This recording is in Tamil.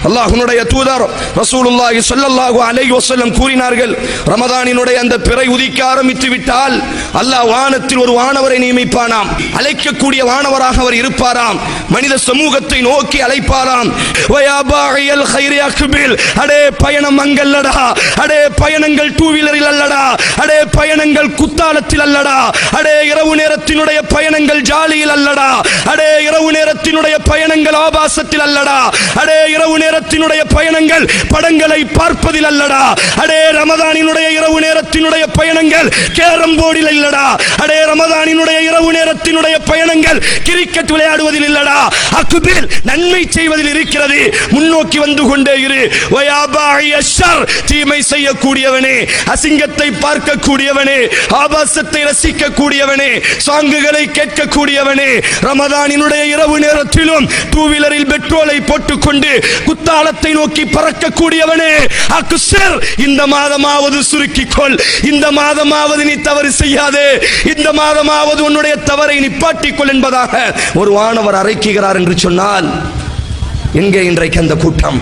அல்லாஹ்வுடைய தூதர் ரசூலுல்லாஹி ஸல்லல்லாஹு அலைஹி வஸல்லம் கூறினார்கள், ரமதானினுடைய அந்த பிறை உதிக்க ஆரம்பித்து விட்டால் அல்லாஹ் வானத்தில் ஒரு வானவரை நியமிப்பானாம். அழைக்கக்கூடிய வானவராக அவர் இருப்பாராம். மனித சமூகத்தை நோக்கி அழைப்பாராம். வயா பாஇயல் கைரி அக்பில், அடே பயணம் அங்கல்லடா, அடே பயணங்கள் டூ வீலரில் அல்லடா, அடே பயணங்கள் குத்தாலத்தில் அல்லடா, அடே இரவு நேரத்தினுடைய பயணங்கள் ஜாலியில் அல்லடா, அடே இரவு நேரத்தினுடைய பயணங்கள் ஆபாசத்தில் அல்லடா, அடே இரவு நேரத்தினுடைய பயணங்கள் படங்களை பார்ப்பதில் அல்லடா, அடே ரமதானினுடைய இரவு நேரத்தினுடைய பயணங்கள் கேரம் போர்டில் இல்லடா, அடே ரமதானினுடைய இரவு நேரத்தினுடைய பயணங்கள் கிரிக்கெட் விளையாடுவதில் இல்லடா, அக்பில் நன்மை செய்வதில் இருக்கிறது, முன்னோக்கி வந்து கொண்டே இரு. வயா பாஇயஷ் ஷர், தீமை செய்யக்கூடியவனே, அசிங்கத்தை பார்க்கக்கூடியவனே, ஆபாசத்தை ரசிக்கக்கூடியவனே, சாங்குகளை கேட்கக்கூடியவனே, ரமதானினுடைய இரவு நேரத்திலும் டூ வீலரில் பெட்ரோலை போட்டுக்கொண்டு குத்தாலத்தை நோக்கி பறக்கக்கூடியவனே, அக்ஸர், இந்த மாதமாவது சுருக்கிக்கொள், இந்த மாதமாவது நீ தவறு செய்யாதே, இந்த மாதமாவது உன்னுடைய தவறை நிப்பாட்டிக்கொள் என்பதாக ஒரு வானவர் அறைக்குகிறார் என்று சொன்னால் எங்கே இன்றைக்கு அந்த கூட்டம்?